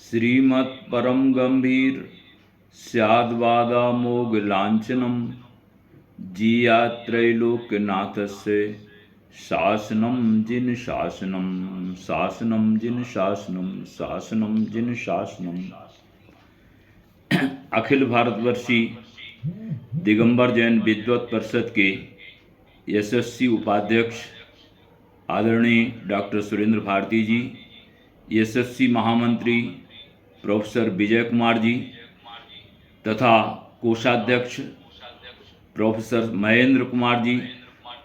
श्रीमत् परम गंभीर स्याद्वादामोघ लांछनम जिया त्रैलोक्यनाथस्य शासनम जिन शासनम शासनम जिन शासनम शासनम जिन शासनम। अखिल भारतवर्षीय दिगंबर जैन विद्वत परिषद के यशस्वी उपाध्यक्ष आदरणीय डॉक्टर सुरेंद्र भारती जी, यशस्वी महामंत्री प्रोफेसर विजय कुमार जी तथा कोषाध्यक्ष प्रोफेसर महेंद्र कुमार जी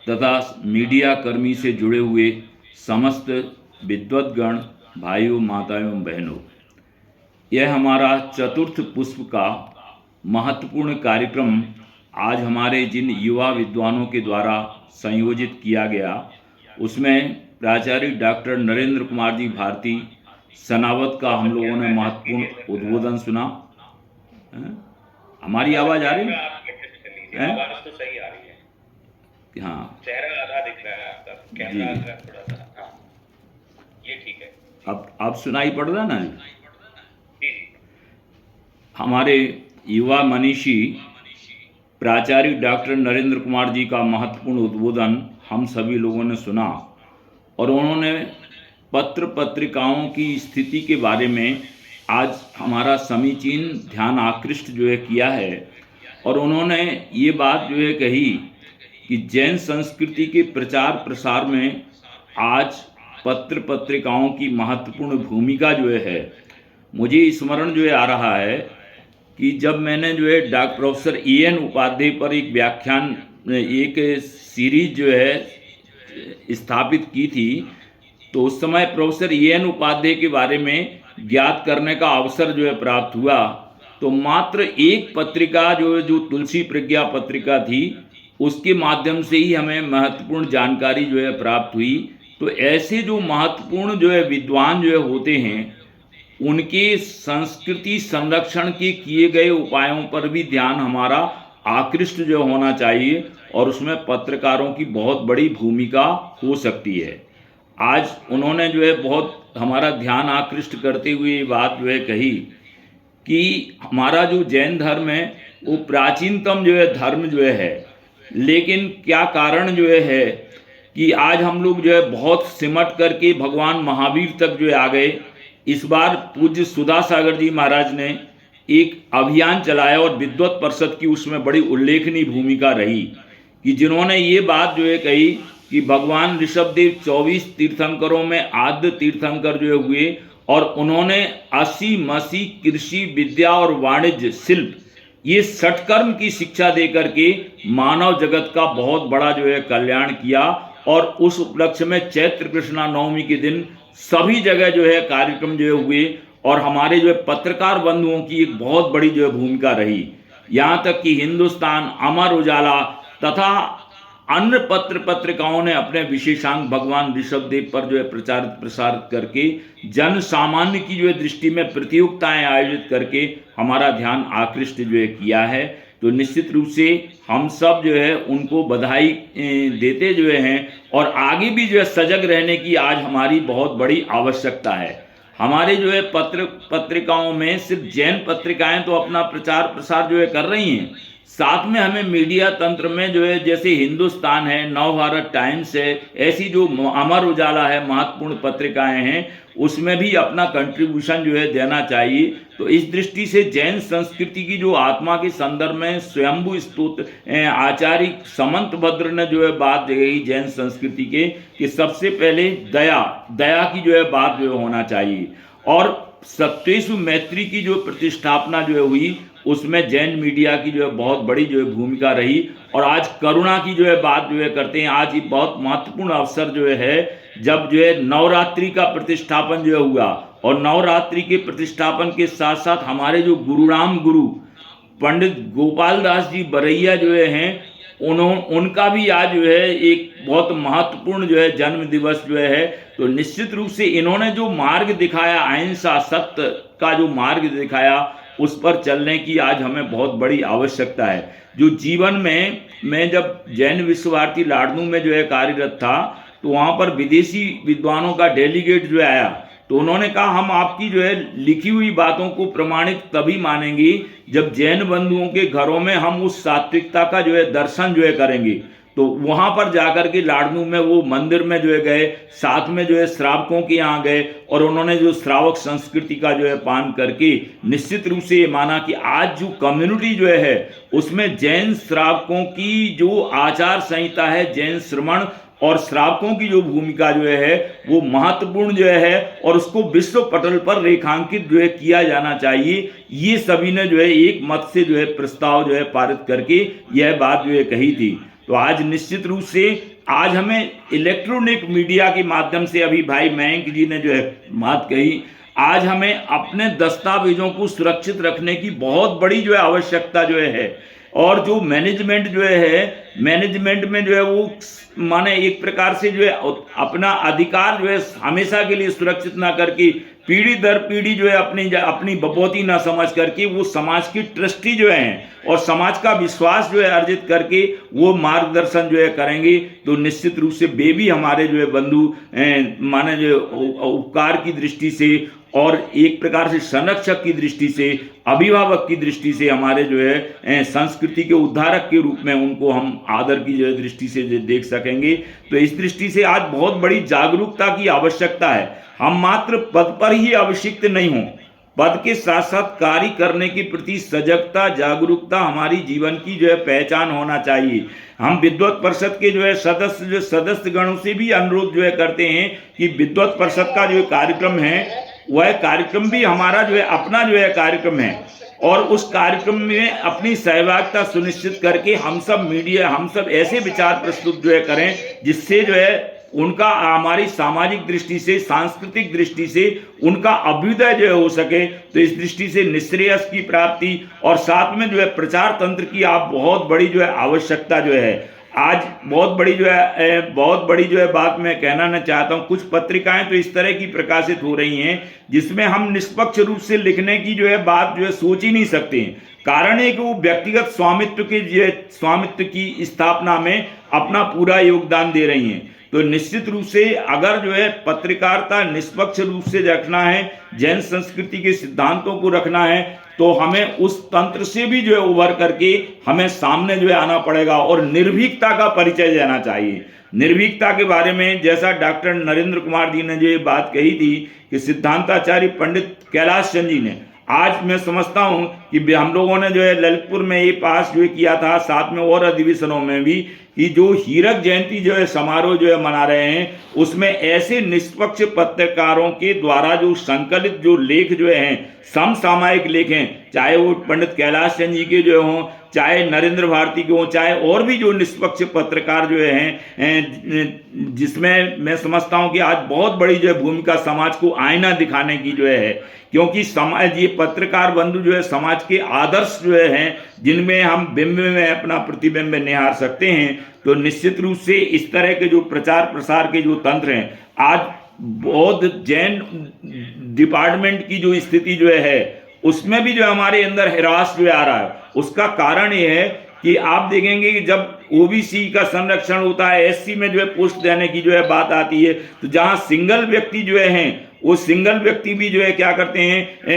तथा मीडिया कर्मी से जुड़े हुए समस्त विद्वतगण भाइयों, माताओं, बहनों, यह हमारा चतुर्थ पुष्प का महत्वपूर्ण कार्यक्रम आज हमारे जिन युवा विद्वानों के द्वारा संयोजित किया गया, उसमें प्राचार्य डॉक्टर नरेंद्र कुमार जी भारती सनावत का हम लोगों ने महत्वपूर्ण उद्बोधन सुना। हमारी आवाज आ रही है? आवाज तो सही आ रही है। हाँ, चेहरा आधा दिख रहा है आपका, कैमरा आधा थोड़ा सा। हाँ, ये ठीक है। अब सुनाई पड़ रहा ना? जी। हमारे युवा मनीषी प्राचार्य डॉक्टर नरेंद्र कुमार जी का महत्वपूर्ण उद्बोधन हम सभी लोगों ने सुना और उन्होंने पत्र पत्रिकाओं की स्थिति के बारे में आज हमारा समीचीन ध्यान आकृष्ट किया है। और उन्होंने ये बात कही कि जैन संस्कृति के प्रचार प्रसार में आज पत्र पत्रिकाओं की महत्वपूर्ण भूमिका है। मुझे स्मरण आ रहा है कि जब मैंने डॉक्टर प्रोफेसर EN उपाध्याय पर एक व्याख्यान, एक सीरीज स्थापित की थी, तो उस समय प्रोफेसर EN उपाध्याय के बारे में ज्ञात करने का अवसर प्राप्त हुआ। तो मात्र एक पत्रिका जो तुलसी प्रज्ञा पत्रिका थी, उसके माध्यम से ही हमें महत्वपूर्ण जानकारी प्राप्त हुई। तो ऐसे जो महत्वपूर्ण विद्वान होते हैं, उनके संस्कृति संरक्षण के किए गए उपायों पर भी ध्यान हमारा आकृष्ट होना चाहिए और उसमें पत्रकारों की बहुत बड़ी भूमिका हो सकती है। आज उन्होंने बहुत हमारा ध्यान आकृष्ट करते हुए ये बात कही कि हमारा जो जैन धर्म है वो प्राचीनतम धर्म है, लेकिन क्या कारण है कि आज हम लोग बहुत सिमट करके भगवान महावीर तक आ गए। इस बार पूज्य सुधा सागर जी महाराज ने एक अभियान चलाया और विद्वत परिषद की उसमें बड़ी उल्लेखनीय भूमिका रही कि जिन्होंने ये बात कही कि भगवान ऋषभदेव 24 तीर्थंकरों में आद्य तीर्थंकर हुए और उन्होंने 80 मसी कृषि विद्या और वाणिज्य शिल्प ये षटकर्म की शिक्षा दे करके मानव जगत का बहुत बड़ा कल्याण किया। और उस उपलक्ष्य में चैत्र कृष्णा नवमी के दिन सभी जगह कार्यक्रम हुए और हमारे पत्रकार बंधुओं की एक बहुत बड़ी भूमिका रही। यहाँ तक कि हिंदुस्तान, अमर उजाला तथा अन्य पत्र पत्रिकाओं ने अपने विशेषांक भगवान ऋषभदेव पर प्रचारित प्रसारित करके जन सामान्य की दृष्टि में प्रतियोगिताएं आयोजित करके हमारा ध्यान आकृष्ट किया है। तो निश्चित रूप से हम सब उनको बधाई देते हैं और आगे भी सजग रहने की आज हमारी बहुत बड़ी आवश्यकता है। हमारे पत्र पत्रिकाओं में सिर्फ जैन पत्रिकाएं तो अपना प्रचार प्रसार कर रही हैं, साथ में हमें मीडिया तंत्र में जैसे हिंदुस्तान है, नवभारत टाइम्स है, ऐसी जो अमर उजाला है, महत्वपूर्ण पत्रिकाएं हैं, उसमें भी अपना कंट्रीब्यूशन देना चाहिए। तो इस दृष्टि से जैन संस्कृति की आत्मा के संदर्भ में स्वयंभू स्तोत्र आचार्य समंतभद्र ने बात कही जैन संस्कृति के कि सबसे पहले दया की बात होना चाहिए। और सत्येषु मैत्री की प्रतिष्ठापना हुई, उसमें जैन मीडिया की बहुत बड़ी भूमिका रही। और आज करुणा की बात करते हैं। आज ये बहुत महत्वपूर्ण अवसर है जब नवरात्रि का प्रतिष्ठापन हुआ और नवरात्रि के प्रतिष्ठापन के साथ साथ हमारे गुरुराम गुरु पंडित गोपाल दास जी बरैया हैं, उनका भी आज एक बहुत महत्वपूर्ण जन्म दिवस है। तो निश्चित रूप से इन्होंने जो मार्ग दिखाया, अहिंसा सत्य का जो मार्ग दिखाया, उस पर चलने की आज हमें बहुत बड़ी आवश्यकता है। जो जीवन में मैं जब जैन विश्व भारती लाडनू में कार्यरत था, तो वहाँ पर विदेशी विद्वानों का डेलीगेट आया, तो उन्होंने कहा हम आपकी जो है लिखी हुई बातों को प्रमाणित तभी मानेंगे जब जैन बंधुओं के घरों में हम उस सात्विकता का जो है दर्शन जो है करेंगे। तो वहां पर जाकर के लाडनू में वो मंदिर में जो है गए, साथ में जो है श्रावकों के यहाँ गए और उन्होंने जो श्रावक संस्कृति का जो है पान करके निश्चित रूप से ये माना कि आज जो कम्युनिटी जो है उसमें जैन श्रावकों की जो आचार संहिता है, जैन श्रमण और श्रावकों की जो भूमिका जो है वो महत्वपूर्ण जो है और उसको विश्व पटल पर रेखांकित जो है किया जाना चाहिए। ये सभी ने जो है एक मत से जो है प्रस्ताव जो है पारित करके यह बात जो है कही थी। तो आज निश्चित रूप से आज हमें इलेक्ट्रॉनिक मीडिया के माध्यम से, अभी भाई मयंक जी ने जो है बात कही, आज हमें अपने दस्तावेजों को सुरक्षित रखने की बहुत बड़ी जो है आवश्यकता जो है। और जो मैनेजमेंट जो है, मैनेजमेंट में जो है वो माने एक प्रकार से जो है अपना अधिकार जो है हमेशा के लिए सुरक्षित ना करके पीढ़ी दर पीढ़ी जो है अपनी बपौती ना समझ करके वो समाज की ट्रस्टी जो है और समाज का विश्वास जो है अर्जित करके वो मार्गदर्शन जो है करेंगे। तो निश्चित रूप से वे भी हमारे जो है बंधु माने जो उपकार की दृष्टि से और एक प्रकार से संरक्षक की दृष्टि से, अभिभावक की दृष्टि से हमारे जो है संस्कृति के उद्धारक के रूप में उनको हम आदर की जो है दृष्टि से देख सकेंगे। तो इस दृष्टि से आज बहुत बड़ी जागरूकता की आवश्यकता है। हम मात्र पद पर ही अभिषिक्त नहीं हों, पद के साथ साथ कार्य करने के प्रति सजगता, जागरूकता हमारी जीवन की जो है पहचान होना चाहिए। हम विद्वत परिषद के जो है सदस्य गणों से भी अनुरोध जो है करते हैं कि विद्वत परिषद का जो कार्यक्रम है वह कार्यक्रम भी हमारा जो है अपना जो है कार्यक्रम है और उस कार्यक्रम में अपनी सहभागिता सुनिश्चित करके हम सब ऐसे विचार प्रस्तुत जो है करें जिससे जो है उनका हमारी सामाजिक दृष्टि से, सांस्कृतिक दृष्टि से उनका अभ्युदय जो है हो सके। तो इस दृष्टि से निश्रेयस की प्राप्ति और साथ में जो है प्रचार तंत्र की आप बहुत बड़ी जो है आवश्यकता जो है आज बहुत बड़ी जो है बात मैं कहना न चाहता हूँ। कुछ पत्रिकाएं तो इस तरह की प्रकाशित हो रही हैं जिसमें हम निष्पक्ष रूप से लिखने की जो है बात जो है सोच ही नहीं सकते हैं। कारण है कि वो व्यक्तिगत स्वामित्व की स्थापना में अपना पूरा योगदान दे रही हैं। तो निश्चित रूप से अगर जो है पत्रकारिता निष्पक्ष रूप से रखना है, जैन संस्कृति के सिद्धांतों को रखना है, तो हमें उस तंत्र से भी जो है उभर करके हमें सामने जो है आना पड़ेगा और निर्भीकता का परिचय देना चाहिए। निर्भीकता के बारे में जैसा डॉक्टर नरेंद्र कुमार जी ने जो ये बात कही थी कि सिद्धांताचार्य पंडित कैलाश चंद जी ने, आज मैं समझता हूं कि हम लोगों ने जो है ललितपुर में ये पास जो किया था, साथ में और अधिवेशनों में भी, कि जो हीरक जयंती जो है समारोह जो है मना रहे हैं उसमें ऐसे निष्पक्ष पत्रकारों के द्वारा जो संकलित जो लेख जो हैं, समसामयिक लेख हैं, चाहे वो पंडित कैलाश चंद जी के जो हों, चाहे नरेंद्र भारती के हों, चाहे और भी जो निष्पक्ष पत्रकार जो हैं, जिसमें मैं समझता हूं कि आज बहुत बड़ी जो है भूमिका समाज को आईना दिखाने की जो है, क्योंकि समाज ये पत्रकार बंधु जो है समाज के आदर्श जो है जिनमें हम बिंब में अपना प्रतिबिंब निहार सकते हैं। तो निश्चित रूप से इस तरह के जो प्रचार प्रसार के जो तंत्र हैं, आज बौद्ध जैन डिपार्टमेंट की जो स्थिति जो है उसमें भी जो हमारे अंदर हिरास जो आ रहा है, उसका कारण ये है कि आप देखेंगे कि जब ओबीसी का संरक्षण होता है, एससी में जो है पोस्ट देने की जो है बात आती है, तो जहां सिंगल व्यक्ति जो है वो सिंगल व्यक्ति भी जो है क्या करते हैं,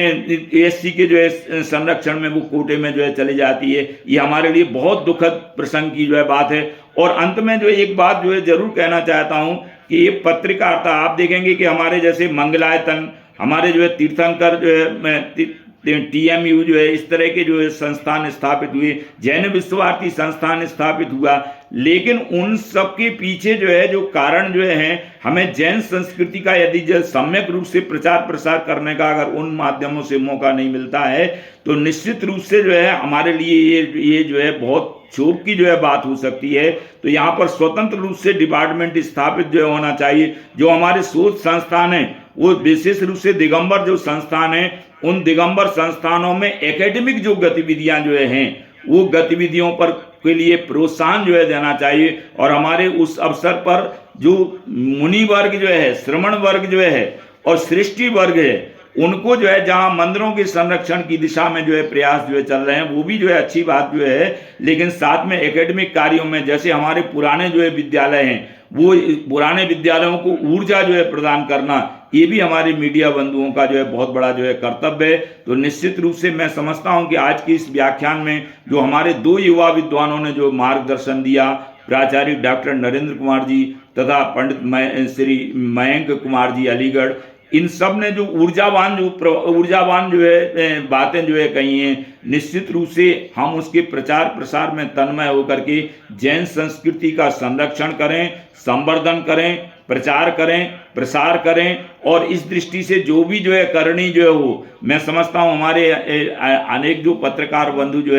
एससी के जो है संरक्षण में वो कोटे में जो है चली जाती है। ये हमारे लिए बहुत दुखद प्रसंग की जो है बात है। और अंत में जो एक बात जो है जरूर कहना चाहता हूँ कि ये पत्रकारिता आप देखेंगे कि हमारे जैसे मंगलायतन, हमारे जो है तीर्थंकर जो है TMU जो है, इस तरह के जो है संस्थान स्थापित हुए, जैन विश्वभारती संस्थान स्थापित हुआ, लेकिन उन सब के पीछे जो है जो कारण जो है, हमें जैन संस्कृति का यदि जो सम्यक रूप से प्रचार प्रसार करने का अगर उन माध्यमों से मौका नहीं मिलता है तो निश्चित रूप से जो है हमारे लिए ये जो है बहुत क्षोभ की जो है बात हो सकती है। तो यहाँ पर स्वतंत्र रूप से डिपार्टमेंट स्थापित जो होना चाहिए। जो हमारे शोध संस्थान है वो विशेष रूप से दिगंबर जो संस्थान है, उन दिगंबर संस्थानों में एकेडमिक जो गतिविधियां जो हैं वो गतिविधियों पर के लिए प्रोत्साहन जो है देना चाहिए। और हमारे उस अवसर पर जो मुनि वर्ग जो है, श्रमण वर्ग जो है और सृष्टि वर्ग है, उनको जो है जहां मंदिरों के संरक्षण की दिशा में जो है प्रयास जो है चल रहे हैं, वो भी जो है अच्छी बात जो है, लेकिन साथ में एकेडमिक कार्यों में जैसे हमारे पुराने जो है विद्यालय हैं, वो पुराने विद्यालयों को ऊर्जा जो है प्रदान करना, ये भी हमारे मीडिया बंधुओं का जो है बहुत बड़ा जो है कर्तव्य है। तो निश्चित रूप से मैं समझता हूं कि आज की इस व्याख्यान में जो हमारे दो युवा विद्वानों ने जो मार्गदर्शन दिया, प्राचार्य डॉक्टर नरेंद्र कुमार जी तथा पंडित श्री मयंक कुमार जी अलीगढ़, इन सब ने जो ऊर्जावान जो है बातें जो है कही हैं, निश्चित रूप से हम उसके प्रचार प्रसार में तन्मय होकर के जैन संस्कृति का संरक्षण करें, संवर्धन करें, प्रचार करें, प्रसार करें। और इस दृष्टि से जो भी जो है करनी जो है वो मैं समझता हूँ हमारे अनेक जो पत्रकार बंधु जो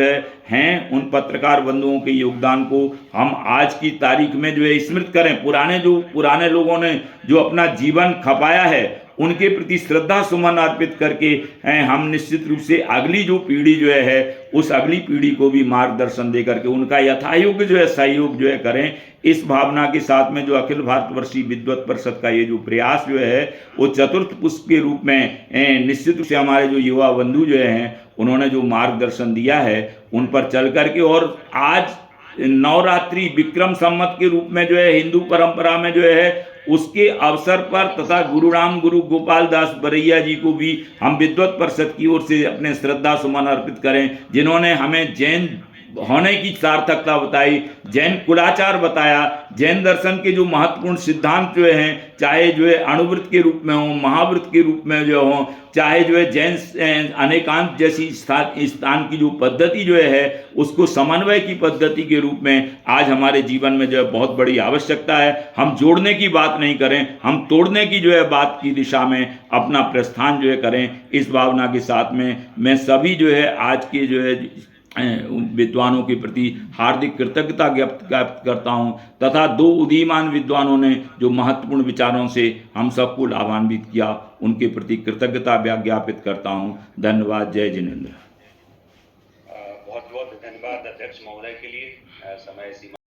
हैं उन पत्रकार बंधुओं के योगदान को हम आज की तारीख में जो है स्मृत करें। पुराने लोगों ने जो अपना जीवन खपाया है उनके प्रति श्रद्धा सुमन अर्पित करके हम निश्चित रूप से अगली जो पीढ़ी जो है उस अगली पीढ़ी को भी मार्गदर्शन दे करके उनका यथायोग्य जो है सहयोग जो है करें। इस भावना के साथ में जो अखिल भारतवर्षीय विद्वत परिषद का ये जो प्रयास जो है वो चतुर्थ पुष्प के रूप में निश्चित रूप से हमारे जो युवा बंधु जो हैं उन्होंने जो मार्गदर्शन दिया है उन पर चल करके, और आज नवरात्रि विक्रम संवत के रूप में जो है हिंदू परंपरा में जो है उसके अवसर पर तथा गुरु गोपाल दास बरैया जी को भी हम विद्वत परिषद की ओर से अपने श्रद्धा सुमन अर्पित करें, जिन्होंने हमें जैन होने की सार्थकता बताई, जैन कुलाचार बताया, जैन दर्शन के जो महत्वपूर्ण सिद्धांत जो हैं, चाहे जो है अणुव्रत के रूप में हो, महाव्रत के रूप में जो हो, चाहे जो है जैन अनेकांत जैसी स्थान की जो पद्धति जो है उसको समन्वय की पद्धति के रूप में आज हमारे जीवन में जो है बहुत बड़ी आवश्यकता है। हम जोड़ने की बात नहीं करें, हम तोड़ने की जो है बात की दिशा में अपना प्रस्थान जो है करें। इस भावना के साथ में मैं सभी जो है आज के जो है विद्वानों के प्रति हार्दिक कृतज्ञता ज्ञापित करता हूं, तथा दो उदीयमान विद्वानों ने जो महत्वपूर्ण विचारों से हम सबको लाभान्वित किया उनके प्रति कृतज्ञता ज्ञापित करता हूं। धन्यवाद। जय जिनेन्द्र। बहुत बहुत धन्यवाद अध्यक्ष महोदय के लिए समय सीमा